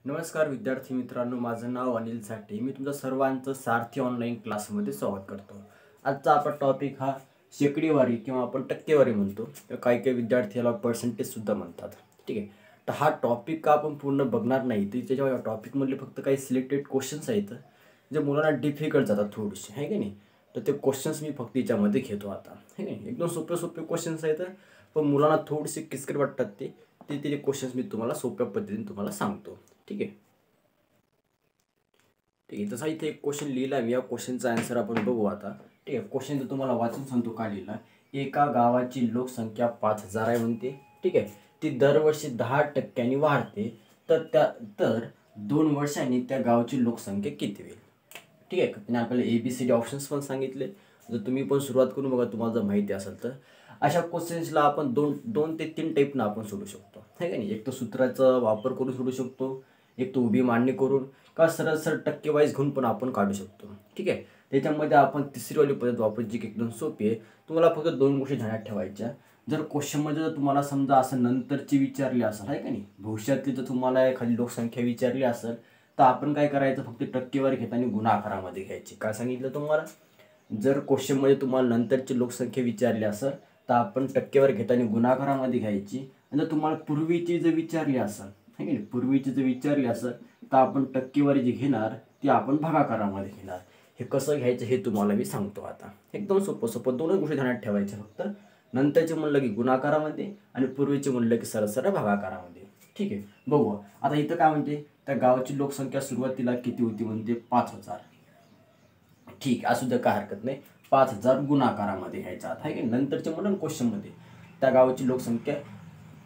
नमस्कार विद्यार्थी मित्रांनो, माझं नाव अनिल साठे. मी तुमचं सर्वांचं सारथी ऑनलाईन क्लासमध्ये स्वागत करतो. आजचा आपला टॉपिक हा शेकडेवारी किंवा आपण टक्केवारी म्हणतो. काही काही विद्यार्थी याला पर्सेंटेजसुद्धा म्हणतात. ठीक आहे. तर हा टॉपिक का आपण पूर्ण बघणार नाही, तर त्याच्या टॉपिकमधले फक्त काही सिलेक्टेड क्वेश्चन्स आहेत जे मुलांना डिफिकल्ट जातात थोडेसे, आहे की नाही. तर ते क्वेश्चन्स मी फक्त याच्यामध्ये घेतो आता, आहे की नाही. एकदम सोपे सोपे क्वेश्चन्स आहेत, पण मुलांना थोडेसे किचकट वाटतात. ते क्वेश्चन्स मी तुम्हाला सोप्या पद्धतीने तुम्हाला सांगतो. ठीक आहे. ठीक आहे. तसा इथे एक क्वेश्चन लिहिला मी. या क्वेश्चनचा आन्सर आपण बघू आता. ठीक आहे. क्वेश्चन तर तुम्हाला वाचून सांगतो का लिहिला. एका गावाची लोकसंख्या 5,000 आहे म्हणते. ठीक आहे. ती दरवर्षी 10% वाढते. तर 2 वर्षांनी त्या गावाची लोकसंख्या किती होईल. ठीक आहे. त्याने आपल्याला ABCD ऑप्शन्स पण सांगितले. जर तुम्ही पण सुरुवात करून बघा, तुम्हाला जर माहिती असेल तर. अशा क्वेश्चन्सला आपण दोन ते 3 टाईपनं आपण सोडू शकतो, आहे का नाही. एक तर सूत्राचा वापर करून सोडू शकतो, एक तर उभी मांडणी करून, का सरळ सरळ टक्केवाईज घेऊन पण आपण काढू शकतो. ठीक आहे. त्याच्यामध्ये आपण तिसरीवाली पद्धत वापरू, जी की एकदम सोपी आहे. तुम्हाला फक्त 2 गोष्टी ध्यानात ठेवायच्या. जर क्वेश्चनमध्ये जर तुम्हाला समजा असं नंतरची विचारली असेल, आहे का नाही, भविष्यातली जर तुम्हाला एखादी लोकसंख्या विचारली असेल, तर आपण काय करायचं, फक्त टक्केवारी घेताना गुणाकारामध्ये घ्यायची. काय सांगितलं तुम्हाला, जर क्वेश्चनमध्ये तुम्हाला नंतरची लोकसंख्या विचारली असेल तर आपण टक्केवारी घेताना गुणाकारामध्ये घ्यायची. आणि जर तुम्हाला पूर्वीची जर विचारली असेल, आहे की नाही, पूर्वीची जर विचारली असेल तर आपण टक्केवारी जी घेणार ती आपण भागाकारामध्ये घेणार. हे कसं घ्यायचं हे तुम्हाला मी सांगतो आता. एकदम सोपं सोपं 2 गोष्टी ध्यानात ठेवायच्या फक्त. नंतरचे म्हणलं की गुणाकारामध्ये आणि पूर्वीचे म्हणलं की सरळ सरळ भागाकारामध्ये. ठीक आहे. बघू आता इथं काय म्हणते, त्या गावाची लोकसंख्या सुरुवातीला किती होती म्हणते, 5,000. ठीक असू द्या, काय हरकत नाही. 5,000 गुणाकारामध्ये घ्यायचा आहे की नंतरच्या म्हणून क्वेश्चनमध्ये त्या गावाची लोकसंख्या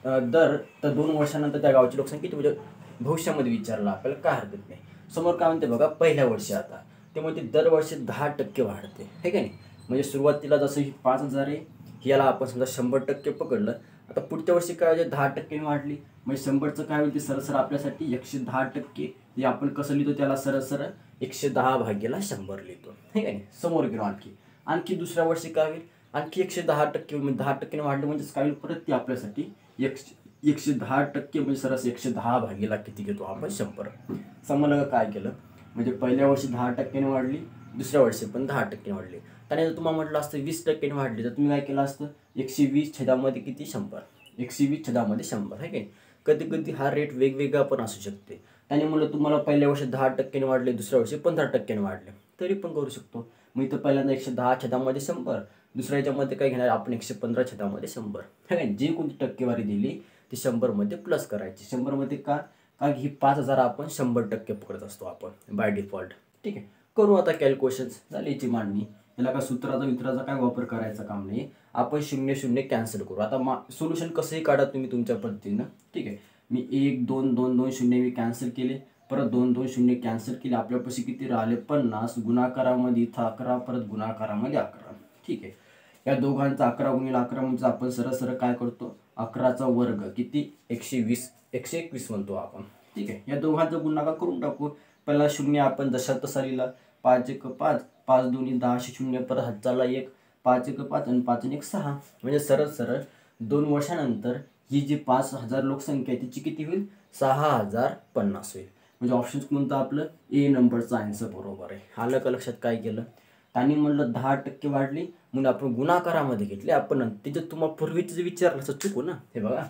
तर 2 वर्षानंतर त्या गावाची लोकसंख्या किती म्हणजे भविष्यामध्ये विचारला आपल्याला, काय हरकत नाही. समोर काय म्हणते बघा, पहिल्या वर्षी आता ते म्हणते दरवर्षी 10% वाढते, आहे का नाही. म्हणजे सुरुवातीला जसं ही 5,000 आहे, याला आपण समजा 100% पकडलं. आता पुढच्या वर्षी काय म्हणजे 10% वाढली, म्हणजे 100चं काय होईल ते सरळ सरळ आपल्यासाठी 110%. हे आपण कसं लिहितो त्याला, सरळ सरळ 110/100 लिहितो, हे का नाही. समोर गेलो आणखी दुसऱ्या वर्षी काय होईल, आणखी 110% म्हणजे 10% वाढलं म्हणजेच काय होईल, परत ती आपल्यासाठी 110% म्हणजे सरळ 110 किती घेतो आपण, 100. समजलं काय केलं, म्हणजे पहिल्या वर्षी 10% वाढली, दुसऱ्या वर्षी पण 10% वाढली. त्याने जर तुम्हाला म्हटलं असतं 20% वाढली, तर तुम्ही काय केलं असतं, 120 किती, 100. 120 आहे की. कधी कधी हा रेट वेगवेगळा पण असू शकते. त्याने म्हणलं तुम्हाला पहिल्या वर्षी 10% वाढले, दुसऱ्या वर्षी 15% वाढले, तरी पण करू शकतो. मग इथं पहिल्यांदा 110 दुसऱ्या याच्यामध्ये काय घेणार आपण, 115 है काय. जी कोणती टक्केवारी दिली ती 100 प्लस करायची. 100 का, कारण ही 5,000 आपण 100% पकडत असतो आपण बाय डिफॉल्ट. ठीक आहे. करू आता कॅल्क्युलेशन्स. झाली याची मांडणी. याला काय सूत्राचा काय वापर करायचा काम नाही. आपण 0 कॅन्सल करू. आता सोल्युशन कसंही काढा तुम्ही तुमच्या पद्धतीनं. ठीक आहे. मी 1 2 2 2 0 मी कॅन्सल केले, परत 2 2 0 कॅन्सल केले. आपल्यापाशी किती राहिले, 50. गुणाकारामध्ये इथं 11, परत गुणाकारामध्ये 11. ठीक आहे. या दोघांचा 11 गुणिले 11 म्हणजे आपण सरळ सरळ काय करतो, 11चा वर्ग किती, 121 म्हणतो आपण. ठीक आहे. या दोघांचा गुणाकार करून टाकू. पहिला 0 आपण जशा तसा लिहिला, 5 1 5, 5 2 10 0, परत हातचाला 1, 5 1 5 आणि 5 1 6. म्हणजे सरळ सरळ 2 वर्षानंतर ही जी 5,000 लोकसंख्या आहे तिची किती होईल, 6,050 होईल. म्हणजे ऑप्शन कोणतं आपलं, ए नंबरचा आन्सर बरोबर आहे. आलं का लक्षात काय केलं. त्यांनी म्हणलं 10% वाढली म्हणून आपण गुणाकारामध्ये घेतले. आपण त्याच्यात तुम्हाला पूर्वीचं जे विचारलं असं चुकू ना. हे बघा,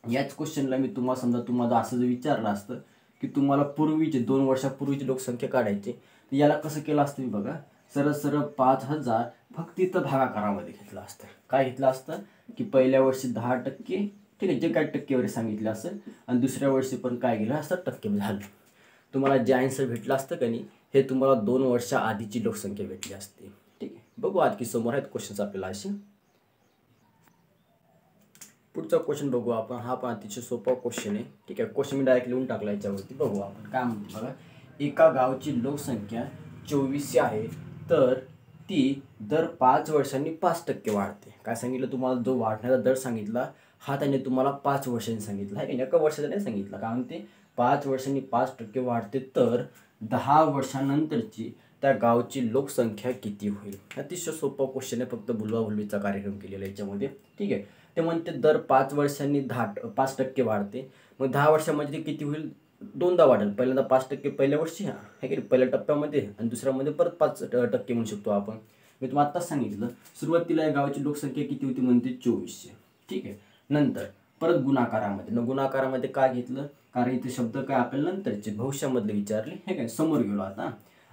याच क्वेश्चनला मी तुम्हाला असं जर विचारलं असतं की तुम्हाला पूर्वीचे 2 वर्षापूर्वीची लोकसंख्या काढायची, तर याला कसं केलं असतं मी बघा, सरळ सरळ 5,000 फक्त इथं भागाकारामध्ये घेतलं असतं. काय घेतलं असतं की पहिल्या वर्षी 10%, ठीक आहे, जे काय टक्केवारी सांगितलं असेल, आणि दुसऱ्या वर्षी पण काय गेलं असतं, टक्के झालं. तुम्हाला जे आन्सर भेटलं असतं का नाही, हे तुम्हाला 2 वर्षा आधीची लोकसंख्या भेटली असते. ठीक आहे. बघू आणखी समोर आहेत क्वेश्चन्स आपल्याला असे. पुढचा क्वेश्चन बघू आपण. हा पण अतिशय सोपा क्वेश्चन आहे. ठीक आहे. क्वेश्चन मी डायरेक्ट लिहून टाकला याच्यावरती. बघू आपण काय म्हणतो बघा. एका गावची लोकसंख्या 2400 आहे, तर ती दर 5 वर्षांनी 5% वाढते. काय सांगितलं तुम्हाला, जो वाढण्याचा दर सांगितला हा त्याने तुम्हाला 5 वर्षांनी सांगितला आहे. एका वर्षाचा नाही सांगितलं, कारण ते 5 वर्षांनी 5% वाढते, तर 10 वर्षानंतरची त्या गावची लोकसंख्या किती होईल. अतिशय सोपा क्वेश्चन आहे, फक्त भुलवाभुलवीचा कार्यक्रम केलेला याच्यामध्ये. ठीक आहे. ते म्हणते दर 5 वर्षांनी 5% वाढते. मग 10 वर्षामध्ये किती होईल, दोनदा वाढेल. पहिल्यांदा 5% पहिल्या वर्षी आहे की नाही पहिल्या टप्प्यामध्ये आणि दुसऱ्यामध्ये परत 5% म्हणू शकतो आपण. मी तुम्हाला आत्ताच सांगितलं सुरुवातीला या गावाची लोकसंख्या किती होती म्हणते 2400. ठीक आहे. नंतर परत गुणाकारामध्ये गुणाकारामध्ये काय घेतलं कारण इथे शब्द काय आपल्याला नंतरचे भविष्यामधले विचारले हे काय समोर गेलो.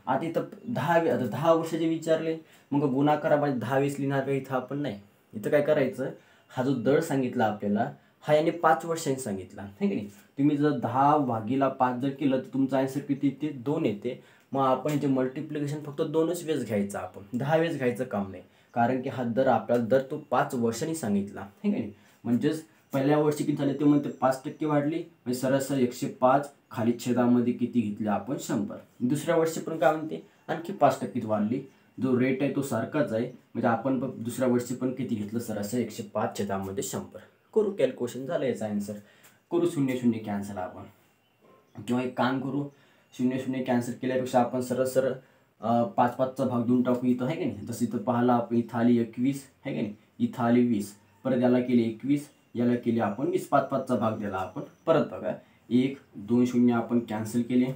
आता इथं 10 वर्षाचे विचारले मग गुणाकारामध्ये 10-20 लिहिणार का इथं आपण नाही. इथं काय करायचं हा जो दर सांगितला आपल्याला हा याने 5 वर्षांनी सांगितला आहे की नाही. तुम्ही जर 10/5 जर केलं तर तुमचा आन्सर किती येते 2 येते. मग आपण जे मल्टिप्लिकेशन फक्त 2च वेळेस घ्यायचं आपण 10 वेळेस घ्यायचं काम नाही कारण की हा दर आपल्याला दर तो 5 वर्षांनी सांगितला आहे की नाही. म्हणजेच पहिल्या वर्षी किती झाले ते म्हणते 5% वाढली म्हणजे सरासरी 105 खाली छेदामध्ये किती घेतले आपण 100. दुसऱ्या वर्षी पण काय म्हणते आणखी 5% वाढली जो रेट आहे तो सारखाच आहे म्हणजे आपण दुसऱ्या वर्षी पण किती घेतलं सरासरी 105 छेदामध्ये 100. करू कॅल्क्युलेशन झालं याचा आन्सर. करू 0-0 कॅन्सल आपण किंवा एक काम करू 0-0 कॅन्सल केल्यापेक्षा आपण सरळ 5-5चा भाग देऊन टाकू इथं आहे की नाही. तसं इथं पाहिला आपण इथं आली 21 आहे की नाही इथं आली 20 परत याला केली 21 याला केली आपण 20 5-5चा भाग दिला आपण परत बघा 1-2-0 आपण कॅन्सल केले.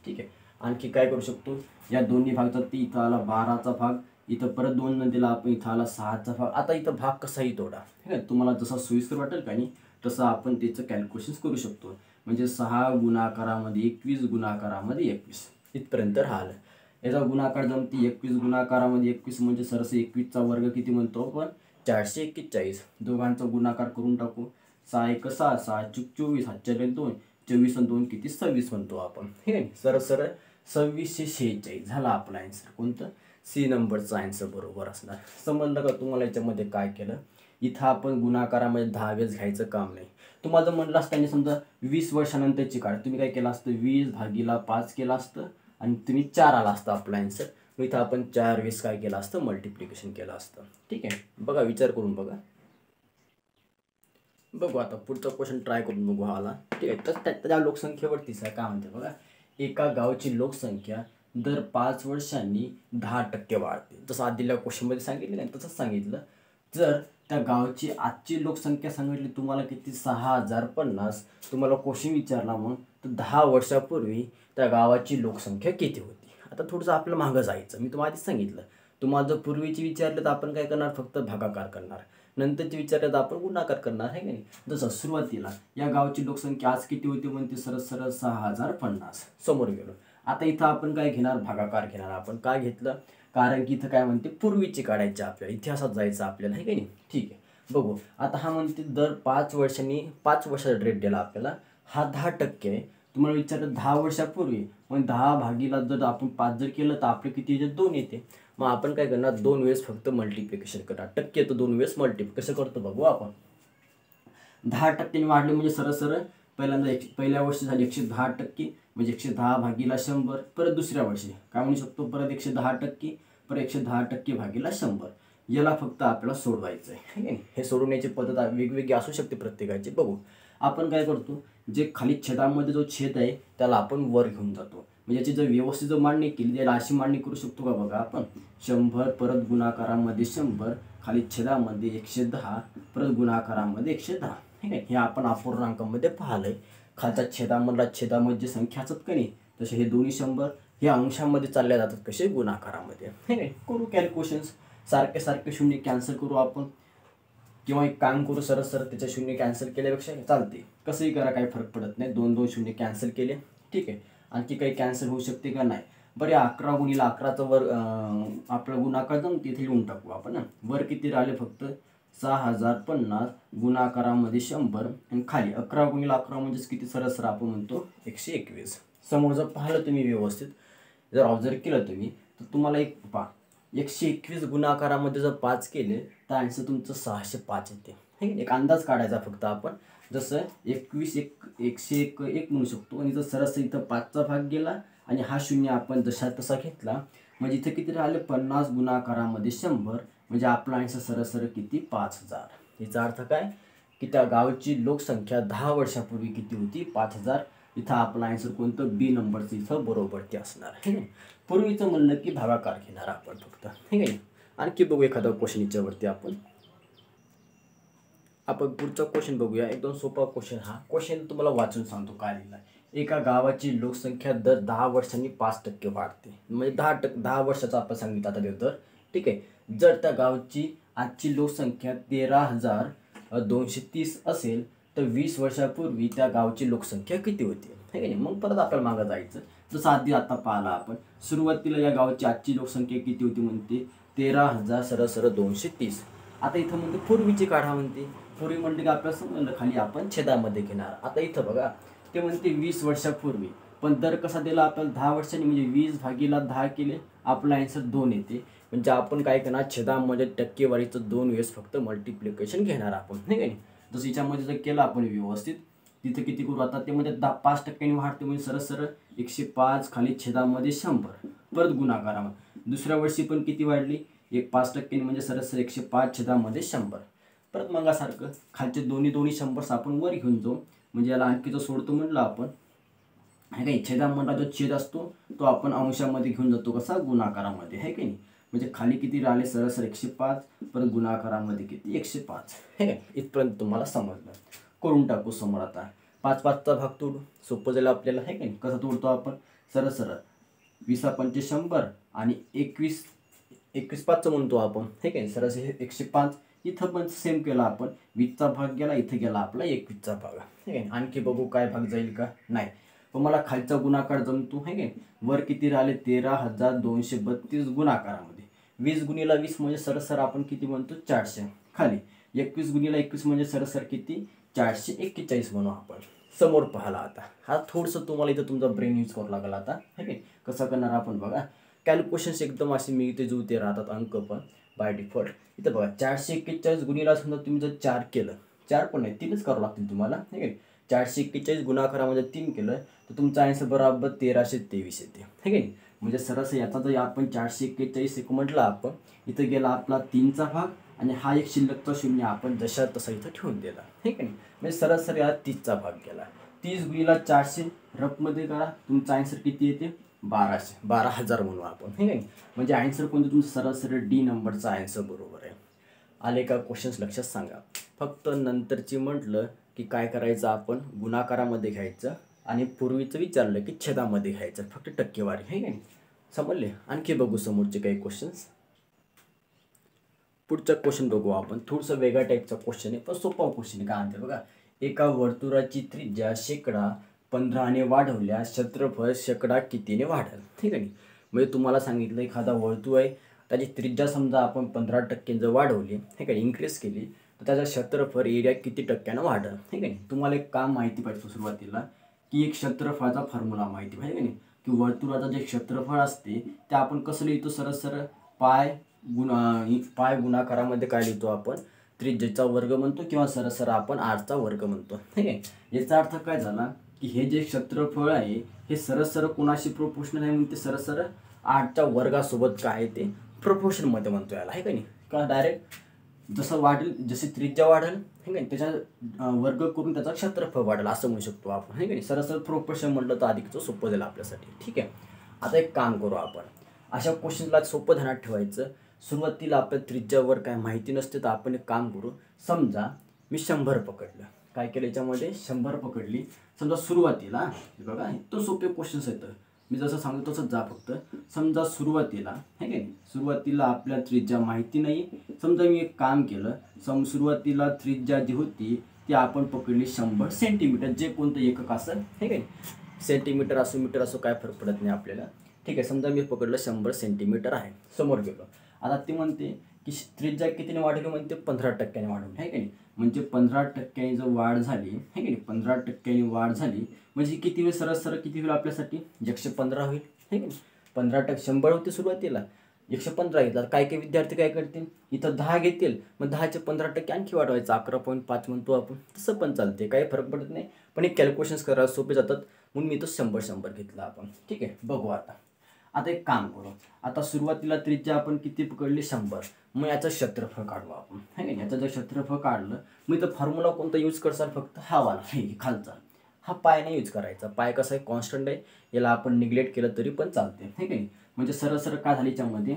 ठीक आहे. आणखी काय करू शकतो या दोन्ही भागचा ती इथं आला 12चा भाग इथं परत 2 न दिला आपण इथं आला 6चा भाग. आता इथं भाग कसाही तोडा ठीक आहे तुम्हाला जसा सोयीस्कर वाटेल का नाही तसं आपण त्याचं कॅल्क्युलेशन्स करू शकतो. म्हणजे 6 गुणाकारामध्ये 21 गुणाकारामध्ये 21 इथपर्यंत राहिलं. याचा गुणाकार जमते 21 गुणाकारामध्ये 21 म्हणजे सरासरी 21चा वर्ग किती म्हणतो आपण 441. दोघांचा गुणाकार करून टाकू 6 × 6 6 × 24 7 2 24 आणि 2 किती 26 म्हणतो आपण हे सरळ 2646 झाला आपला आन्सर. कोणतं सी नंबरचा आन्सर बरोबर असणार. समजलं का तुम्हाला याच्यामध्ये काय केलं. इथं आपण गुणाकारामध्ये 10 वेळेस घ्यायचं काम नाही. तुम्हाला जर म्हटलं असतं समजा 20 वर्षानंतरची काढ तुम्ही काय केलं असतं 20/5 केलं असतं आणि तुम्ही 4 आला असतं आपला आन्सर. इथं आपण 4 वेळेस काय केलं असतं मल्टिप्लिकेशन केलं असतं. ठीक आहे. बघा विचार करून बघा. बघू आता पुढचा क्वेश्चन ट्राय करून बघू आला. ठीक आहे. तर त्या लोकसंख्येवरतीच आहे काय म्हणते बघा एका गावची लोकसंख्या दर 5 वर्षांनी 10% वाढते. जसं आधी दिलेल्या क्वेश्चनमध्ये सांगितलं नाही तसंच सांगितलं. जर त्या गावची आजची लोकसंख्या सांगितली तुम्हाला किती 6050 तुम्हाला क्वेश्चन विचारला मग तर 10 वर्षापूर्वी त्या गावाची लोकसंख्या किती होती. आता थोडंसं आपलं मागं जायचं. मी तुम्हाला आधीच सांगितलं तुम्हाला जर पूर्वीची विचारलं तर आपण काय करणार फक्त भागाकार करणार. नंतरची विचारलं तर आपण गुणाकार करणार आहे की नाही. जसं सुरुवातीला या गावची लोकसंख्या आज किती होती म्हणते सरळ 6050 समोर गेलो. आता इथं आपण काय घेणार भागाकार घेणार. आपण काय घेतलं कारण की इथं काय म्हणते पूर्वीची काढायची आपल्याला इतिहासात जायचं आपल्याला आहे की नाही. ठीक आहे. बघू आता हा म्हणते दर 5 वर्षांनी 5 वर्षाचा रेट दिला आपल्याला हा 10% आहे. तुम्हाला विचारलं 10 वर्षापूर्वी मग 10 जर आपण 5 जर केलं तर आपलं किती येते 2 येते. मग आपण काय करणार 2 वेळेस फक्त मल्टिप्लिकेशन करणार. टक्के तर 2 वेळेस कसं करतो बघू आपण. 10% वाढले म्हणजे सरळ पहिल्यांदा पहिल्या वर्षी झाली 110% म्हणजे 110/100 परत दुसऱ्या वर्षी काय म्हणू शकतो परत 110% परत 110%/100 याला फक्त आपल्याला सोडवायचं आहे. हे सोडवण्याची पद्धत वेगवेगळी असू शकते प्रत्येकाची. बघू आपण काय करतो जे खाली छेदामध्ये जो छेद आहे त्याला आपण वर घेऊन जातो. म्हणजे याची जर व्यवस्थित जर मांडणी केली त्याला अशी मांडणी करू शकतो का बघा आपण 100 परत गुणाकारामध्ये 100 खाली छेदामध्ये 110 परत गुणाकारामध्ये 110 ठीक आहे. हे आपण अपूर्णांकामध्ये पाहिलंय. खालच्या छेदामध्ये संख्या असतात का नाही तसे हे दोन्ही 100 हे अंशामध्ये चालल्या जातात कसे गुणाकारामध्ये. ठीक आहे. करू कॅल्क्युलेशन्स सारखे शून्य कॅन्सल करू आपण किंवा एक काम करू सरळ त्याच्या शून्य कॅन्सल केल्यापेक्षा चालते. कसंही करा काही फरक पडत नाही. 2 शून्य कॅन्सल केले. ठीक आहे. आणखी काही कॅन्सल होऊ शकते का नाही. बरं 11 × 11चा वर आपलं गुणाकार जाऊन तिथे लिहून टाकू आपण वर किती राहिले फक्त 6050 गुणाकारामध्ये 100 आणि खाली 11 × 11 म्हणजेच किती सरळ आपण म्हणतो 121. समोर जर पाहिलं तुम्ही व्यवस्थित जर ऑब्झर्व केलं तुम्ही तर तुम्हाला एक 121 गुणाकारामध्ये जर 5 केले तर आन्सर तुमचं 605 येते. एक अंदाज काढायचा फक्त आपण जसं 21 101 म्हणू शकतो आणि जर सरासरी इथं 5चा भाग गेला आणि हा शून्य आपण जसा तसा घेतला म्हणजे इथं किती राहिले 50 गुणाकारामध्ये 100 म्हणजे आपला आन्सर सरळ किती 5000. याचा अर्थ काय की त्या गावची लोकसंख्या 10 वर्षापूर्वी किती होती 5000. इथं आपला आन्सर कोणतं बी नंबरचं इथं बरोबर ते असणार. पूर्वीचं म्हणलं की भागाकार घेणार आपण फक्त. ठीक आहे. आणखी बघू एखादा क्वेश्चन याच्यावरती आपण पुढचा क्वेश्चन बघूया. एकदम सोपा क्वेश्चन. हा क्वेश्चन तुम्हाला वाचून सांगतो काय लिहिलं एका गावाची लोकसंख्या दर 10 वर्षांनी 5% वाढते. म्हणजे 10 वर्षाचा आपण सांगितलं आता ते दर. ठीक आहे. जर त्या गावची आजची लोकसंख्या 13,230 असेल तर 20 वर्षापूर्वी त्या गावची लोकसंख्या किती होती, है की नाही. मग परत आपल्याला मागं जायचं. जसं आधी आता पाहिला आपण, सुरुवातीला या गावाची आजची लोकसंख्या किती होती म्हणते, 13,230. आता इथं म्हणते पूर्वीची काढा म्हणते. पूर्वी म्हणते की आपल्याला समजलं, खाली आपण छेदामध्ये घेणार. आता इथं बघा, ते म्हणते 20 वर्षापूर्वी, पण दर कसा दिला आपल्याला 10 वर्षांनी, म्हणजे 20/10 केले, आपला आन्सर 2 येते. म्हणजे आपण काय करणार, छेदामध्ये टक्केवारीचं 2 वेळेस फक्त मल्टिप्लिकेशन घेणार आपण, नाही का नाही. जसं याच्यामध्ये जर केलं आपण व्यवस्थित, तिथं किती करू आता, ते म्हणजे 5% वाढते, म्हणजे सरळ सरळ 105 खाली छेदामध्ये 100. परत गुणाकारामध्ये दुसऱ्या वर्षी पण किती वाढली, 5% म्हणजे सरळ सरळ 105 छेदामध्ये 100. परत मगासारखं खालचे दोन्ही 100 आपण वर घेऊन जाऊ. म्हणजे याला आणखी जो सोडतो म्हटलं आपण, आहे काही छेदामधला जो छेद असतो तो आपण अंशामध्ये घेऊन जातो, कसा, गुणाकारामध्ये, आहे की नाही. म्हणजे खाली किती राहिले, सरळ सरळ 105, परत गुणाकारामध्ये किती, 105. हे काय, इथपर्यंत तुम्हाला समजलं. करून टाकू समोर आता. 5/5चा भाग तोडू, सोपं झालं आपल्याला, आहे की नाही. कसं तोडतो आपण, सरळ सरळ 20×5 100 आणि 21/5 म्हणतो आपण, हे काय, सरळ 105. इथं पण सेम केलं आपण, 20चा भाग गेला, इथं गेला आपला 21चा भाग, ठीक आहे. आणखी बघू काय भाग जाईल का, नाही. पण मला खालचा गुणाकार जमतो, आहे की वर किती राहिले, 13,232 गुणाकारामध्ये. 20×20 म्हणजे सरळ आपण किती म्हणतो, 400. खाली 21×21 म्हणजे सरळ किती, 441 म्हणू आपण. समोर पाहिला आता, हा थोडंसं तुम्हाला इथं तुमचा ब्रेन यूज करावं लागेल आता, है की. कसं करणार आपण बघा, कॅल्क्युलेशन्स एकदम असे मिळते जुळते राहतात अंक पण बाय डिफॉल्ट. इथं बघा 441 गुणिला समजा तुम्ही जर 4 केलं, 4 पण नाही 3च करावं लागतील तुम्हाला, ठीक आहे. 441 गुणाकारामध्ये 3 केलं तर तुमचा आन्सर बरोबर 1323 येते, ठीक आहे. म्हणजे सरस याचा जर आपण 441 एक म्हटलं आपण, इथं गेला आपला 3चा भाग आणि हा एक शिल्लकचा शून्य आपण जशा तसा इथं ठेवून दिला, ठीक आहे. म्हणजे सरस याला 30चा भाग गेला. 30×400 रफमध्ये करा, तुमचा आन्सर किती येते, 12,000 म्हणू आपण, ठीक आहे. म्हणजे आन्सर कोणतं तुमचं, सरळ डी नंबरचा आन्सर बरोबर आहे. आले का क्वेश्चन्स लक्षात सांगा. फक्त नंतरची म्हटलं की काय करायचं, आपण गुणाकारामध्ये घ्यायचं आणि पूर्वीचं विचारलं की छेदामध्ये घ्यायचं, फक्त टक्केवारी, आहे की नाही. समजले. आणखी बघू समोरचे काही क्वेश्चन्स. पुढचा क्वेश्चन बघू आपण, थोडंसं वेगळ्या टाईपचा क्वेश्चन आहे पण सोपा क्वेश्चन आहे. काय म्हणते बघा, एका वर्तुळाची त्रिज्या 15% वाढवल्यास क्षेत्रफळ कितीने वाढेल, ठीक आहे. म्हणजे तुम्हाला सांगितलं एखादा वर्तुळ आहे, त्याची त्रिज्या समजा आपण 15% जर वाढवली, ठीक आहे, इन्क्रीज केली, तर त्याचा क्षेत्रफळ एरिया किती टक्क्यानं वाढेल, ठीक आहे. तुम्हाला एक काम माहिती पाहिजे सुरुवातीला, की एक क्षेत्रफळाचा फॉर्म्युला माहिती पाहिजे की नाही, की वर्तुळाचं जे क्षेत्रफळ असते ते आपण कसं लिहितो, सरळ पाय गुणाकारामध्ये काय लिहितो आपण, त्रिज्येचा वर्ग म्हणतो किंवा सरळ आपण आरचा वर्ग म्हणतो, ठीक आहे. याचा अर्थ काय झाला, की हे जे क्षेत्रफळ आहे हे सरळ कोणाशी प्रोपोर्शनल आहे, म्हणते सरळ 8च्या वर्गासोबत काय आहे ते प्रोपोर्शनमध्ये म्हणतो याला, आहे का नाही. का डायरेक्ट जसं वाढेल, जशी त्रिज्या वाढेल, ठीक आहे, त्याच्या वर्ग करून त्याचा क्षेत्रफळ वाढेल असं म्हणू शकतो आपण, आहे का नाही. सरळ प्रोपोर्शन म्हटलं तर अधिकचं सोपं झालं आपल्यासाठी, ठीक आहे. आता एक काम करू आपण, अशा क्वेश्चनला सोपं ध्यानात ठेवायचं. सुरुवातीला आपल्या त्रिज्यावर काय माहिती नसते तर आपण एक काम करू, समजा मी 100 पकडलं, काय केलं याच्यामध्ये 100 पकडली. समजा सुरुवातीला बघा तो सोपे क्वेश्चन्स आहेत, मी जसं सांगतो तसंच जा. फक्त समजा सुरुवातीला, आहे की नाही, सुरुवातीला आपल्या त्रिज्या माहिती नाही. समजा मी एक काम केलं, सुरुवातीला त्रिज्या जी होती ती आपण पकडली 100 सेंटीमीटर, जे कोणतं एकक असेल, आहे की नाही. सेंटीमीटर असो मीटर असो काय फरक पडत नाही आपल्याला, ठीक आहे. समजा मी पकडलं 100 सेंटीमीटर आहे, समोर गेलो. आता ते म्हणते की त्रिज्या कितीने वाढवली, म्हणते 15% वाढवली, आहे की नाही. म्हणजे 15% जर वाढ झाली, आहे की नाही, 15% वाढ झाली म्हणजे किती वेळ, सरळ किती होईल आपल्यासाठी, 115 होईल, आहे की नाही. 15% 100 होते सुरुवातीला, 115 घेतला. काही विद्यार्थी काय करतील, इथं 10 घेतील, मग 10चे 15% आणखी वाढवायचं, 11.5 म्हणतो आपण, तसं पण चालते, काही फरक पडत नाही. पण एक कॅल्क्युलेशन्स करायला सोपे जातात, म्हणून मी तो 100 घेतला आपण, ठीक आहे. बघू आता एक काम करू, आता सुरुवातीला त्रिज्या आपण किती पकडली, 100. मग याचं क्षेत्रफळ काढू आपण, है की नाही. याचं जर क्षेत्रफळ काढलं, मग इथं फॉर्म्युला कोणता यूज करसाल, फक्त हा वाला, हे खालचा, हा पाय नाही यूज करायचा. पाय कसं आहे, कॉन्स्टंट आहे, याला आपण निग्लेक्ट केलं तरी पण चालते, है की नाही. म्हणजे सरळ काय झाली याच्यामध्ये,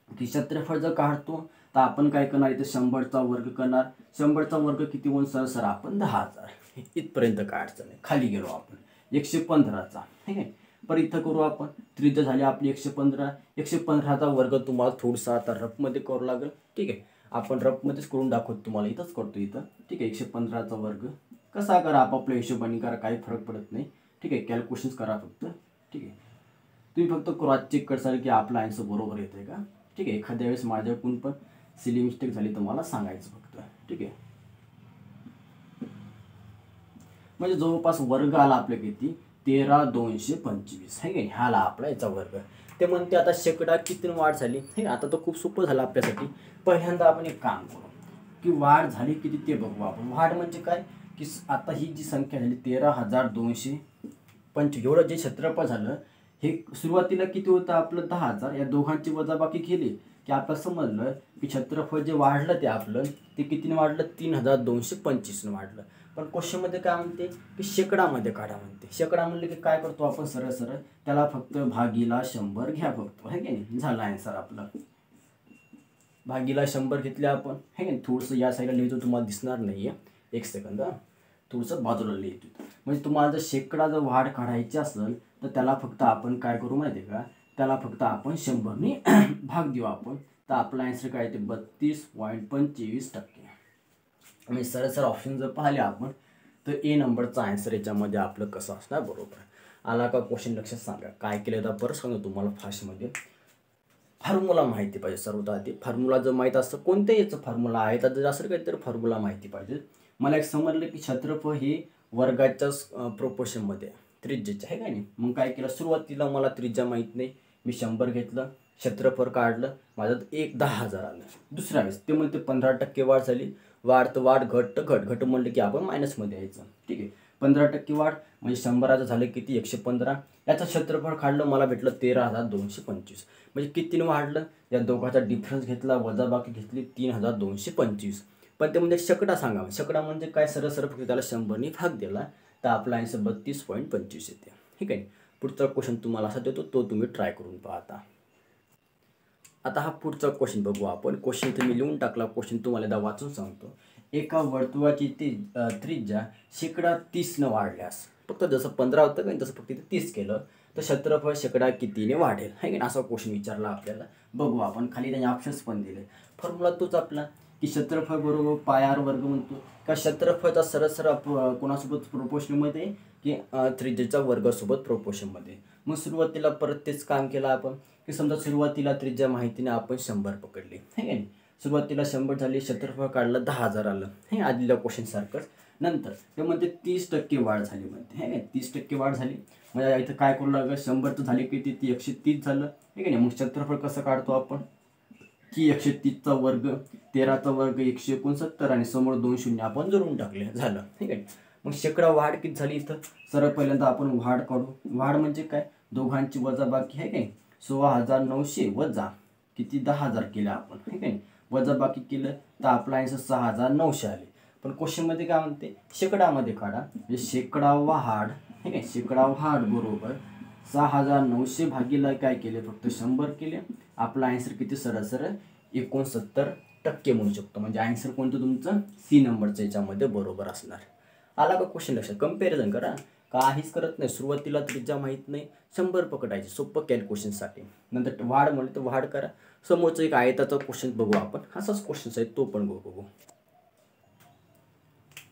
की क्षेत्रफळ जर काढतो तर आपण काय करणार, इथं 100चा वर्ग करणार. 100चा वर्ग किती होऊन सरळ आपण 10,000. इथपर्यंत काय अडचण आहे. खाली गेलो आपण, 115चा, ठीक आहे. पर इथं करू आपण, त्रिज्या झाली आपली 115. 115चा वर्ग तुम्हाला थोडंसं आता रफमध्ये करावं लागेल, ठीक आहे. आपण रफमध्येच करून दाखवतो, तुम्हाला इथंच करतो इथं, ठीक आहे. 115चा वर्ग कसा करा, आपापल्या हिशोबाने करा, काही फरक पडत नाही, ठीक आहे. कॅल्क्युलेशन्स करा फक्त, ठीक आहे. तुम्ही फक्त क्रॉस चेक करसाल की आपला आन्सर बरोबर येतंय का, ठीक आहे. एखाद्या वेळेस माझ्याकडून पण सिली मिस्टेक झाली तर मला सांगायचं फक्त, ठीक आहे. म्हणजे जवळपास वर्ग आला आपल्या किती, 13,225 आहे की ह्याला आपला याचा वर्ग. ते म्हणते आता शेकडा किती वाढ झाली, हे आता तर खूप सोपं झालं आपल्यासाठी. पहिल्यांदा आपण एक काम करू की वाढ झाली किती ते बघू आपण. वाढ म्हणजे काय की आता ही जी संख्या झाली 13,225, एवढं जे क्षेत्रफळ झालं हे सुरुवातीला किती होतं आपलं 10,000. या दोघांची वजाबाकी केली की आपल्याला समजलं की क्षेत्रफळ जे वाढलं ते आपलं ते कितीने वाढलं, 3,225ने वाढलं. पण क्वेश्चनमध्ये काय म्हणते की शेकडामध्ये काढा म्हणते. शेकडा म्हणले की काय करतो आपण, सरळ सरळ त्याला फक्त भागीला 100 घ्या फक्त, है की नाही. झालं आन्सर आपलं. भागीला 100 घेतले आपण, है की नाही. थोडंसं या साईडला लिहितो, तुम्हाला दिसणार नाही आहे, एक सेकंद, थोडंसं बाजूला लिहितो. म्हणजे तुम्हाला जर शेकडा जर वाढ काढायची असेल तर त्याला फक्त आपण काय करू माहिती आहे का, त्याला फक्त आपण 100ने भाग देऊ आपण. तर आपला आन्सर काय येते 32.25%. म्हणजे सरळ सरळ ऑप्शन जर पाहिले आपण तर ए नंबरचा आन्सर याच्यामध्ये आपलं कसं असणार, बरोबर. आला का क्वेश्चन, लक्षात सांगा. काय केलं तर परत सांगतो तुम्हाला फास्टमध्ये. फॉर्म्युला माहिती पाहिजे सर्वात आधी. फॉर्म्युला जर माहीत असतं कोणत्या याचं फॉर्म्युला आहे तर जर असं काहीतरी फॉर्म्युला माहिती पाहिजे. मला एक समजलं की क्षेत्रफळ हे वर्गाच्याच प्रोपोर्शनमध्ये त्रिज्येचे आहे का नाही. मग काय केलं, सुरुवातीला मला त्रिज्या माहीत नाही, मी 100 घेतलं, क्षेत्रफळ काढलं, माझं 10,000 आलं. दुसऱ्या वेळेस ते म्हणते 15% वाढ झाली. वाढ तर वाढ, घट तर घट. घट म्हणलं की आपण मायनसमध्ये यायचं, ठीक आहे. 15% वाढ म्हणजे 100चं झालं किती 115. याचं क्षेत्रफळ काढलं, मला भेटलं 13,225. म्हणजे कितीने वाढलं, या दोघांचा डिफरन्स घेतला, वजाबाकी घेतली, 3,225. पण ते म्हणजे शेकडा सांगा. शेकडा म्हणजे काय, सरळ सरळ फक्त त्याला 100ने भाग दिला तर आपला आन्सर 32.25 येते, ठीक आहे. पुढचा क्वेश्चन तुम्हाला असा देतो, तो तुम्ही ट्राय करून पाहता. आता हा पुढचा क्वेश्चन बघू आपण. क्वेश्चन इथे मी लिहून टाकला, क्वेश्चन तुम्हाला एकदा वाचून सांगतो. एका वर्तुळाची त्रिज्या शेकडा 30ने वाढल्यास, फक्त जसं 15 होतं का तसं फक्त 30 केलं तर क्षेत्रफळ शेकडा कितीने वाढेल, आहे की नाही. असा क्वेश्चन विचारला आपल्याला. बघू आपण, खाली त्याने ऑप्शन्स पण दिले. फॉर्म्युला तोच आपला की क्षेत्रफळ बरोबर पाय r वर्ग म्हणतो का. क्षेत्रफळचा सरळ सरळ कोणासोबत प्रोपोर्शनमध्ये की त्रिज्येचा वर्गासोबत प्रोपोर्शनमध्ये. मग सुरुवातीला परत तेच काम केलं आपण की समजा सुरुवातीला त्रिज्या माहितीने आपण 100 पकडली, है की नाही. सुरुवातीला 100 झाली, क्षेत्रफळ काढलं, 10,000 आलं, हे आधीच्या क्वेश्चनसारखंच. नंतर ते म्हणते 30% वाढ झाली म्हणते, है नाही. 30% वाढ झाली म्हणजे इथं काय करू लागलं, 100 तर झाली किती, ती 130 झालं, है की नाही. मग क्षेत्रफळ कसं काढतो आपण की 130चा वर्ग, 13चा वर्ग 169 आणि समोर 2 शून्य आपण जोडून टाकले, झालं, ठीक आहे. मग शेकडा वाढ किती झाली, इथं सरळ पहिल्यांदा आपण वाढ काढू. वाढ म्हणजे काय, दोघांची वजाबाकी आहे काय. 16,900 वजा किती 10,000 केलं आपण, ठीक आहे. वजाबाकी केलं तर आपला आन्सर 6,900 आले. पण क्वेश्चनमध्ये काय म्हणते, शेकडामध्ये काढा. म्हणजे शेकडा वाढ, ठीक आहे, शेकडा वाढ बरोबर 6,900 भागीला काय केले, फक्त 100 केले. आपला आन्सर किती, सरळ सरळ 69% म्हणू शकतो. म्हणजे आन्सर कोणतं तुमचं, सी नंबरचं याच्यामध्ये बरोबर असणार. आला का क्वेश्चन, लक्षात. कंपॅरिझन करा, काहीच करत नाही. सुरुवातीला त्रिज्या माहीत नाही, 100 पकडायचे, सोपं कॅल्क्युलेशनसाठी. नंतर वाढ म्हणले तर वाढ करा. समोरचं एक आयताचा क्वेश्चन बघू आपण, असाच क्वेश्चन आहे तो पण बघू.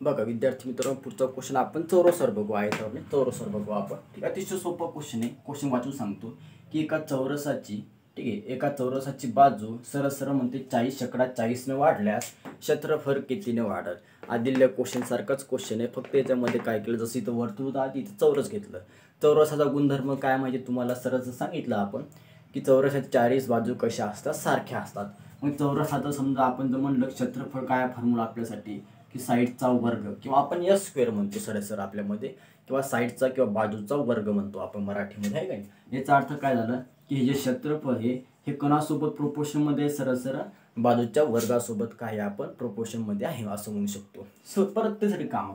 बघा विद्यार्थी मित्रांनो, पुढचा क्वेश्चन आपण चौरसर बघू. आयतावरने चौरसर बघू आपण, ठीक आहे. अतिशय सोपा क्वेश्चन आहे. क्वेश्चन वाचून सांगतो की एका चौरसाची, ठीक आहे, एका चौरसाची बाजू सरळ सरळ म्हणते 40 शेकडा 40ने वाढल्यास क्षेत्रफळ कितीने वाढेल. आधील्या क्वेश्चन सारखाच क्वेश्चन आहे, फक्त याच्यामध्ये काय केलं, जसं इथं वर्तुळ होतं आधी इथं चौरस घेतलं. चौरसाचा गुणधर्म काय माहिती तुम्हाला, सरळ सांगितलं आपण की चौरसाच्या 40 बाजू कशा असतात, सारख्या असतात. मग चौरसाचं समजा आपण जर म्हणलं क्षेत्रफळ काय फॉर्म्युला आपल्यासाठी की साईडचा वर्ग किंवा आपण एस स्क्वेअर म्हणतो सरळ सरळ आपल्यामध्ये, किंवा साईडचा किंवा बाजूचा वर्ग म्हणतो आपण मराठीमध्ये, आहे का. याचा अर्थ काय झालं की हे जे क्षेत्रफळ हे कोणासोबत प्रोपोर्शनमध्ये, सरळ सरळ बाजूच्या वर्गासोबत काय आपण प्रोपोर्शनमध्ये आहे असं म्हणू शकतो. परत त्यासाठी काम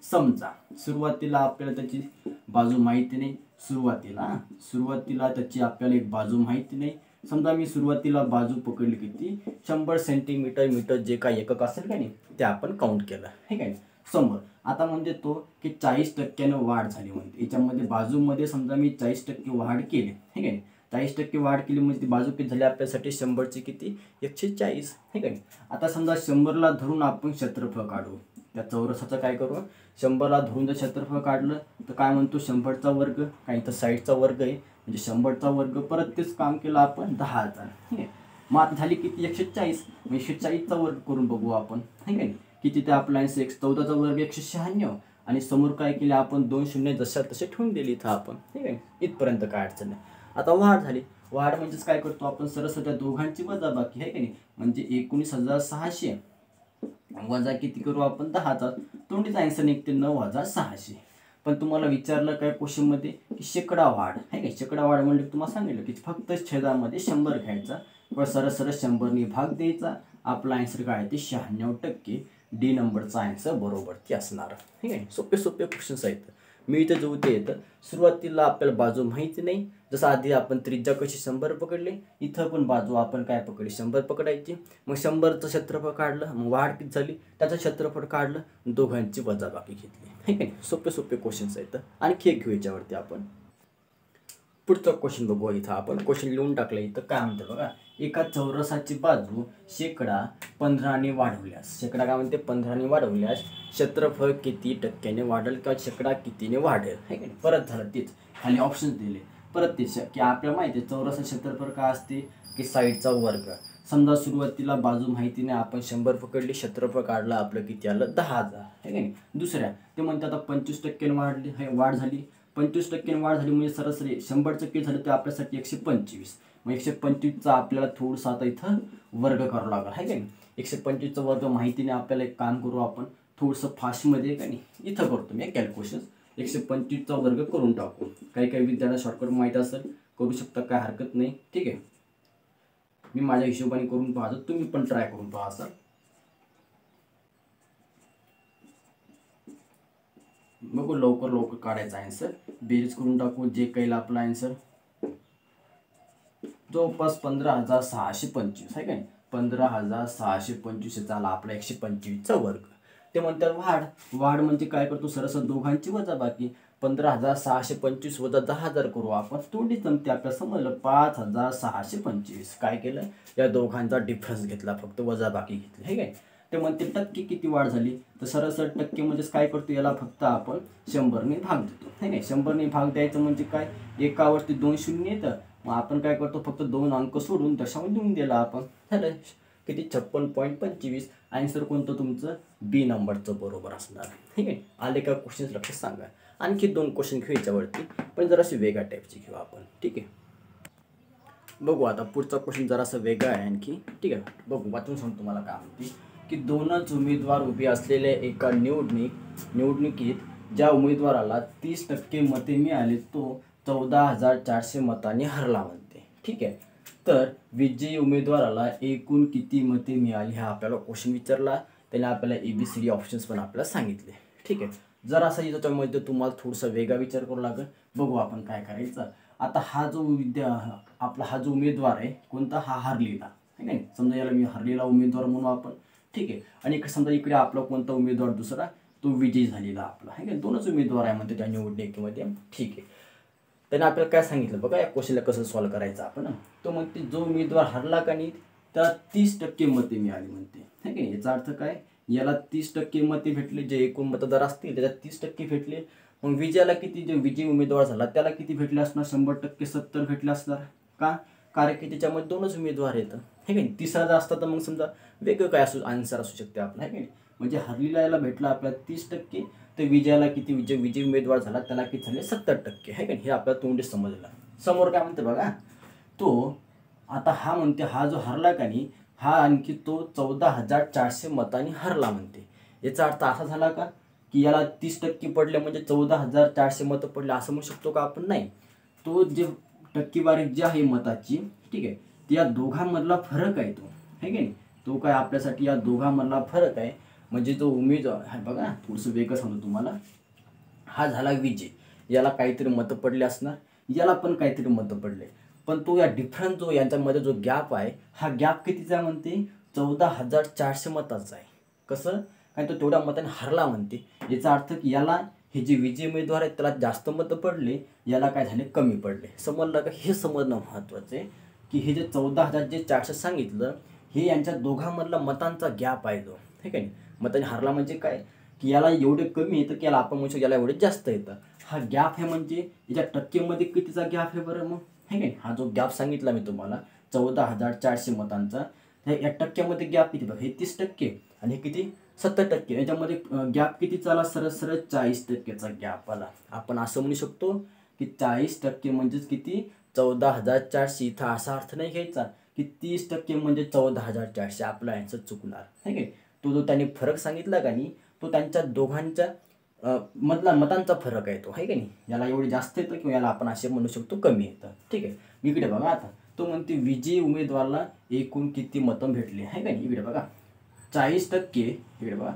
समजा सुरुवातीला आपल्याला त्याची बाजू माहिती नाही, सुरुवातीला त्याची आपल्याला एक बाजू माहिती नाही. समजा मी सुरुवातीला बाजू पकडली किती, 100 सेंटीमीटर, मीटर, जे काही एकक असेल का नाही ते आपण काउंट केलं, ठीक आहे. समोर. आता म्हणते तो की 40% वाढ झाली म्हणते. याच्यामध्ये बाजूमध्ये समजा मी 40% वाढ केली, ठीक आहे. 40% वाढ केली म्हणजे ती बाजू किती झाली आपल्यासाठी 100ची किती 140, ठीक आहे. आता समजा 100ला धरून आपण क्षेत्रफळ काढू. त्या चौरसाचं काय करू, 100ला धरून जर क्षेत्रफळ काढलं तर काय म्हणतो 100चा वर्ग, काय इथं साईडचा वर्ग आहे म्हणजे 100चा वर्ग. परत तेच काम केलं आपण 10,000, ठीक आहे. मग आता झाली किती 140, 140चा वर्ग करून बघू आपण, ठीक आहे. किती ते आपला 14चा वर्ग 196 आणि समोर काय केले आपण 2 शून्य जशा तसे ठेवून दिली इथं आपण, ठीक आहे. इथपर्यंत काय अडचण नाही. आता वाढ झाली. वाढ म्हणजेच काय करतो आपण सरळ त्या दोघांची वजाबाकी आहे की नाही, म्हणजे 19,600 वजा किती करू आपण 10चा, तोंडीचा आन्सर निघते 9,600. पण तुम्हाला विचारलं काय क्वेश्चनमध्ये की शेकडा वाढ आहे का. शेकडा वाढ म्हणजे तुम्हाला सांगितलं की फक्त छेदामध्ये 100 घ्यायचा व सरळ 100ने भाग द्यायचा. आपला आन्सर काय आहे ते 96%. डी नंबरचा आन्सर बरोबर ते असणार, ठीक आहे. सोपे सोपे क्वेश्चन्स आहेत. मी इथं जो ते येतं सुरुवातीला आपल्याला बाजू माहिती नाही. जसं आधी आपण त्रिज्या कशी 100 पकडले, इथं पण बाजू आपण काय पकडली 100 पकडायची. मग 100चं क्षेत्रफळ काढलं, मग वाढ किती झाली त्याचं क्षेत्रफळ काढलं, दोघांची वजाबाकी घेतली, ठीक आहे. सोपे सोपे क्वेश्चन्स आहेत. आणखी एक घेऊ याच्यावरती आपण. पुढचा क्वेश्चन बघू. इथं आपण क्वेश्चन लिहून टाकलं. इथं काय म्हणतं बघा, एका चौरसाची बाजू शेकडा 15ने वाढवल्यास, शेकडा काय म्हणते 15ने वाढवल्यास क्षेत्रफळ किती टक्क्याने वाढेल किंवा शेकडा कितीने वाढेल, है की नाही. परत झालं तेच, खाली ऑप्शन दिले. परत तेच की आपल्याला माहिती आहे चौरसाचं क्षेत्रफळ काय असते की साईडचा वर्ग. समजा सुरुवातीला बाजू माहिती नाही, आपण 100 पकडली, क्षेत्रफळ काढलं, आपलं किती आलं 10,000, है की नाही. दुसऱ्या ते म्हणतात आता 25% वाढली, वाढ झाली. 25% वाढ झाली म्हणजे सरासरी 100% झालं तर आपल्यासाठी 125. मग 125चा आपल्याला थोडंसं आता इथं वर्ग करावं लागेल, आहे का नाही. 125चा वर्ग माहितीने आपल्याला एक काम करू आपण थोडंसं फास्टमध्ये का नाही. इथं करतो मी कॅल्क्युलेशन. 125चा वर्ग करून टाकू. काही काही विद्यार्थ्यांना शॉर्टकट माहीत असेल करू शकता, काय हरकत नाही, ठीक आहे. मी माझ्या हिशोबाने करून पाहतो, तुम्ही पण ट्राय करून पहा सर. बघू लवकर लवकर काढायचा आन्सर. बेरीज करून टाकू. जे काही आपला आन्सर जवळपास 15,625 आहे काय. 15,625 झाला आपला 125चा वर्ग. ते म्हणतात वाढ. वाढ म्हणजे काय करतो सरस दोघांची वजाबाकी. 15,625 वजा 10,000 करू आपण, तोंडी जमते आपल्याला समजलं 5,625. काय केलं या दोघांचा डिफरन्स घेतला, फक्त वजाबाकी घेतली, हे काय. ते म्हणते टक्के किती वाढ झाली, तर सरळ टक्के म्हणजेच काय करतो याला फक्त आपण 100ने भाग देतो, हे नाही. 100ने भाग द्यायचं म्हणजे काय, एकावरती 2 शून्य येतं. मग आपण काय करतो फक्त 2 अंक सोडून दशांश देऊन दिला आपण, झालं किती 56.25. आन्सर कोणतं तुमचं बी नंबरचं बरोबर असणार, ठीक आहे. आले का क्वेश्चन्स लक्षात सांगा. आणखी 2 क्वेश्चन घेऊ याच्यावरती, पण जराशी वेगळ्या टाईपची घेऊ आपण, ठीक आहे. बघू आता पुढचा क्वेश्चन जरासा वेगळा आहे आणखी, ठीक आहे. बघू वाचून सांगतो तुम्हाला काय म्हणते की दोनच उमेदवार उभे असलेल्या एका निवडणुकीत ज्या उमेदवाराला 30% मते मिळाली तो 14,400 मतांनी हरला म्हणते, ठीक आहे. तर विजयी उमेदवाराला एकूण किती मते मिळाली हा आपल्याला क्वेश्चन विचारला. त्याने आपल्याला ABCD ऑप्शन्स पण आपल्याला सांगितले, ठीक आहे. जर असं याच्यामध्ये तुम्हाला थोडासा वेगळा विचार करावा लागेल. बघू आपण काय करायचं. आता हा जो आपला हा जो उमेदवार आहे कोणता, हा हरलेला आहे नाही. समजा याला मी हरलेला उमेदवार म्हणू आपण, ठीक आहे. आणि समजा इकडे आपला कोणता उमेदवार दुसरा तो विजयी झालेला आपला, आहे का. दोनच उमेदवार आहे म्हणते त्या निवडणुकीमध्ये, ठीक आहे. त्याने आपल्याला काय सांगितलं बघा या क्वेश्चनला कसं सॉल्व्ह करायचं आपण. तो म्हणते जो उमेदवार हरला का नाही त्याला 30% मते मिळाली म्हणते, है की नाही. याचा अर्थ काय, याला 30% मते भेटले, जे एकूण मतदार असतील त्याच्यात 30% भेटले. मग विजयाला किती, जे विजयी उमेदवार झाला त्याला किती भेटले असणार, 100% 70 भेटले असणार. का, कारण की त्याच्यामध्ये दोनच उमेदवार आहेत, हे की नाही. तिसरा जर असता तर मग समजा वेगळं काय आन्सर असू शकते आपलं, है की नाही. म्हणजे हरलेला याला भेटला आपल्याला 30%, तर विजयाला किती, विजयी उमेदवार झाला त्याला किती झाले 70%, है का. हे आपल्याला तोंडी समजलं. समोर काय म्हणते बघा, तो आता हा म्हणते हा जो हरला का नाही हा आणखी तो 14,400 मतांनी हरला म्हणते. याचा अर्थ असा झाला का की याला 30% पडले म्हणजे 14,400 मतं पडले असं म्हणू शकतो का आपण, नाही. तो जे टक्केवारी जी आहे मताची, ठीक आहे, त्या दोघांमधला फरक आहे तो, है की नाही. तो काय आपल्यासाठी या दोघांमधला फरक आहे. म्हणजे जो उमेदवार आहे बघा, थोडंसं वेगळं सांगतो तुम्हाला. हा झाला विजय, याला काहीतरी मतं पडले असणार, याला पण काहीतरी मतं पडले. पण तो या डिफरन्स जो यांच्यामध्ये जो गॅप आहे हा गॅप कितीचा म्हणते 14,400 मताचा आहे. कसं, काय तो तेवढ्या मताने हरला म्हणते, याचा अर्थ की याला हे जे विजयी उमेदवार आहेत त्याला जास्त मतं पडले, याला काय झाले कमी पडले. समजलं का? हे समजणं महत्त्वाचं आहे की हे जे 14,400 सांगितलं हे यांच्या दोघांमधला मतांचा गॅप आहे जो, ठीक आहे. मताने हरला म्हणजे काय की याला एवढे कमी येतं की याला आपण म्हणू शकतो याला एवढे जास्त येतं. हा गॅप आहे म्हणजे याच्या टक्केमध्ये कितीचा गॅप आहे बरं मग, ठीक आहे. हा जो गॅप सांगितला मी तुम्हाला 14,400 मतांचा, या टक्क्यामध्ये गॅप किती बघा, हे 30% आणि हे किती 70%. याच्यामध्ये गॅप किती चाला, सरळ सरळ 40%चा गॅप आला. आपण असं म्हणू शकतो की 40% म्हणजेच किती 14,400. इथं असा अर्थ नाही घ्यायचा की 30% म्हणजे 14,400. आपला आन्सर चुकणार, ठीक आहे. तो जो त्यांनी फरक सांगितला का नाही तो त्यांच्या दोघांच्या मधला मतांचा फरक आहे तो, आहे का नाही. याला एवढे जास्त येतं किंवा याला आपण असे म्हणू शकतो कमी येतं, ठीक आहे. इकडे बघा आता तो म्हणते विजयी उमेदवाराला एकूण किती मतं भेटली, आहे का नाही. इकडे बघा 40%, इकडे बघा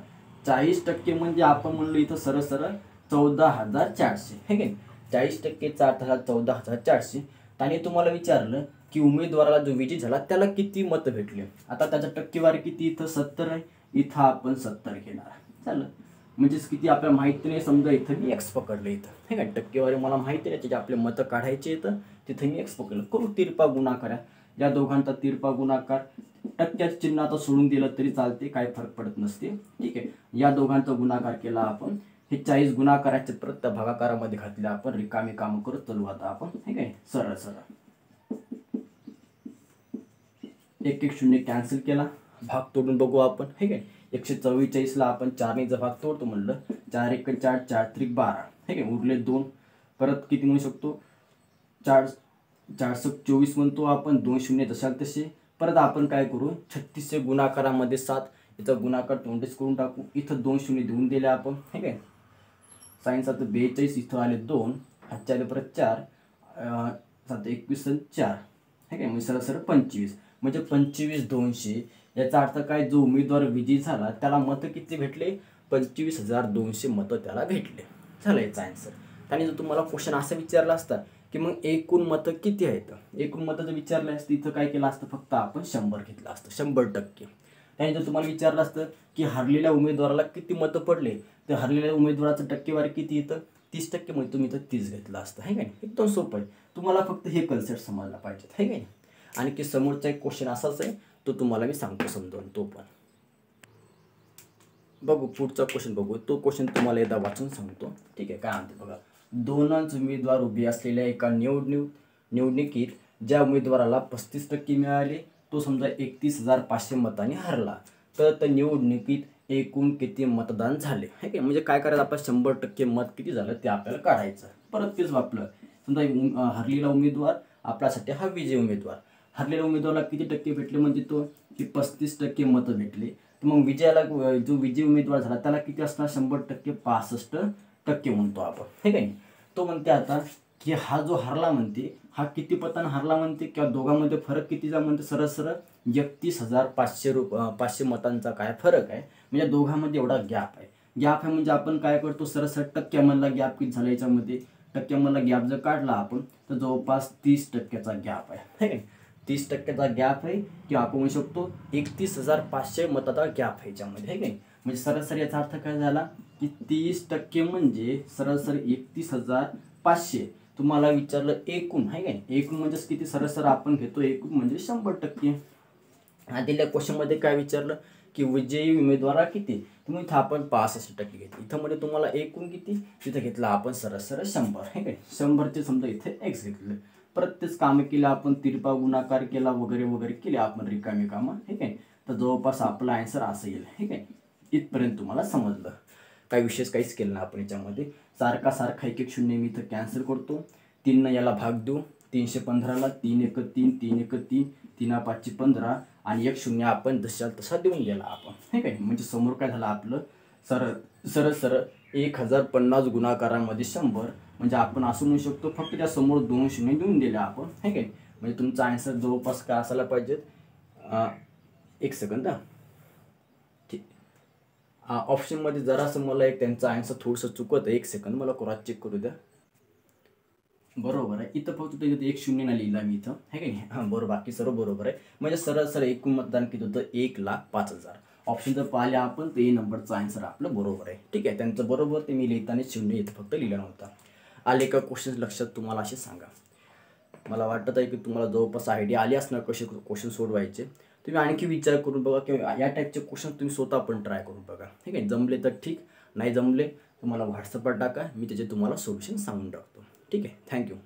40% म्हणजे आपण म्हणलो इथं सरळ सरळ 14,400, आहे का नाही. 40%चा अर्थ झाला 14,400. त्याने तुम्हाला विचारलं की उमेदवाराला जो विजयी झाला त्याला किती मतं भेटली. आता त्याचा टक्केवारी किती, इथं 70 आहे, इथं आपण 70 घेणार. चालेल, म्हणजेच किती आपल्याला माहिती नाही. समजा इथं मी एक्स पकडलं, इथं हे काय टक्केवारी मला माहिती नाही, त्याचे आपले मतं काढायचे येतं, तिथं मी एक्स पकडलं. करू तिरपा गुणाकार, या दोघांचा तिरपा गुणाकार. टक्क्याचं चिन्ह आता सोडून दिलं तरी चालते, काय फरक पडत नसते, ठीक आहे. या दोघांचा गुणाकार केला आपण, हे 40 गुणाकाराचे परत त्या भागाकारामध्ये घातले आपण. रिकामी कामं करत चालू आता आपण, ठीक आहे. सरळ सरळ 1 1 0 कॅन्सल केला. भाग तोडून बघू आपण, ठीक आहे. 144ला आपण 4ने भाग तोडतो म्हणलं, 4 1 4 4 3 12, ठीक आहे. उरले 2. परत किती म्हणू शकतो 4 424 म्हणतो आपण, 2 0 जशाल तसे. परत आपण काय करू 36 गुणाकारामध्ये 7, याचा गुणाकार तोंडीच करून टाकू. इथं 2 0 देऊन दिले आपण, ठीक आहे. सायन्स आता 42, इथं आले 2, हातच्या आले परत 4, 7 21 आणि 4, ठीक आहे. म्हणजे सरळ सरळ 25, म्हणजे 25 200. याचा अर्थ काय, जो उमेदवार विजयी झाला त्याला मतं किती भेटले, 25,200 मतं त्याला भेटले. झालं याचा आन्सर. त्याने जर तुम्हाला क्वेश्चन असं विचारला असता की मग एकूण मतं किती आहेत, एकूण मतं जर विचारलं असतं इथं काय केलं असतं, फक्त आपण 100 घेतलं असतं, 100%. त्याने जर तुम्हाला विचारलं असतं की हरलेल्या उमेदवाराला किती मतं पडले, तर हरलेल्या उमेदवाराचं टक्केवारी किती येतं 30%, म्हणजे तुम्ही इथं 30 घेतलं असतं, आहे का नाही. एकदम सोपं आहे. तुम्हाला फक्त हे कन्सेप्ट समजला पाहिजे, आहे का नाही. आणि की समोरचा एक क्वेश्चन असाच आहे, तो तुम्हाला मी सांगतो समजावून, तो पण बघू. पुढचा क्वेश्चन बघू, तो क्वेश्चन तुम्हाला एकदा वाचून सांगतो, ठीक आहे. काय म्हणते बघा, 2 उमेदवार उभे असलेल्या एका निवडणुकीत ज्या उमेदवाराला 35% मिळाले तो समजा 31,500 मतांनी हरला, तर त्या निवडणुकीत एकूण किती मतदान झाले, आहे की. म्हणजे काय करायचं, आपण 100% मत किती झालं ते आपल्याला काढायचं. परत तेच आपलं समजा हरलेला उमेदवार आपल्यासाठी हा विजयी उमेदवार. हरलेल्या उमेदवाराला किती टक्के भेटले, म्हणजे तो की 35% मतं भेटले. तर मग विजयाला जो विजयी उमेदवार झाला त्याला किती असणार, 100% 65% म्हणतो आपण, हे काही. तो म्हणते आता की हा जो हरला म्हणते हा किती पतानं हरला म्हणते, किंवा दोघांमध्ये फरक कितीचा म्हणते, सरळ सरळ 31,500 मतांचा काय फरक आहे. म्हणजे दोघांमध्ये एवढा गॅप आहे. गॅप आहे म्हणजे आपण काय करतो, सरळ सरळ टक्क्यामधला गॅप किती झाला याच्यामध्ये, टक्क्यामधला गॅप जर काढला आपण तर जवळपास 30%चा गॅप आहे, हे काय. 30%चा गॅप आहे, किंवा आपण म्हणू शकतो 31,500 मताचा गॅप आहे याच्यामध्ये, हे काय. म्हणजे सरळ सरळ याचा अर्थ काय झाला की 30% म्हणजे सरळ सरळ 31,500. तुम्हाला विचारलं एकूण, आहे काय. एकूण म्हणजेच किती, सरळ सरळ आपण घेतो एकूण म्हणजे 100%. दिलेल्या क्वेश्चनमध्ये काय विचारलं की विजयी उमेदवार किती, तर मग इथं आपण 65% घेतले. इथं मध्ये तुम्हाला एकूण किती, तिथं घेतलं आपण सरळ सरळ 100, हे काय. 100चे समजा इथे एक्स घेतले. परत तेच कामं केलं आपण, तिरपा गुणाकार केला वगैरे वगैरे केले आपण, रिकामी कामं, हे काय. तर जवळपास आपला आन्सर असं येईल, हे काय. इथपर्यंत तुम्हाला समजलं. काही विशेष काहीच केलं ना आपण याच्यामध्ये. सारखा 1 1 0 मी इथं कॅन्सल करतो. 3 याला भाग देऊ, 315ला 3 1 3 3 1 3 3 5 15 आणि 1 0 आपण जशाल तसा देऊन गेला आपण, हे काय. म्हणजे समोर काय झालं आपलं, सरळ सरळ 1050 गुणाकारांमध्ये 100. म्हणजे आपण असं म्हणू शकतो फक्त त्या समोर 2 0 देऊन दिले आपण, हे काय. म्हणजे तुमचा आन्सर जवळपास काय असायला पाहिजे, 1 सेकंद ठीक. ऑप्शनमध्ये जरासं मला एक त्यांचा आन्सर थोडंसं चुकत आहे, 1 सेकंद मला क्रॉस चेक करू द्या. बरोबर आहे, इथं फक्त 1 0 ना लिहिला मी इथं, है की नाही. हां बरोबर, बाकी सर्व बरोबर आहे. म्हणजे सरळ सरळ एकूण मतदान किती होतं, 1,05,000. ऑप्शन जर पाहिले आपण तर ए नंबरचा आन्सर आपलं बरोबर आहे. ठीक आहे, त्यांचं बरोबर ते मी लिहिताना शून्य इथं फक्त लिहिलं नव्हता. आले का क्वेश्चन लक्षात तुम्हाला असे सांगा. मला वाटत आहे की तुम्हाला जवळपास आयडिया आली असणार कसे क्वेश्चन सोडवायचे. तुम्ही आणखी विचार करून बघा किंवा या टाईपचे क्वेश्चन तुम्ही स्वतः पण ट्राय करून बघा. ठीक आहे, जमले तर ठीक, नाही जमले तुम्हाला व्हॉट्सअपवर टाका, मी त्याचे तुम्हाला सोल्युशन सांगून टाकतो. ठीक आहे, थँक्यू.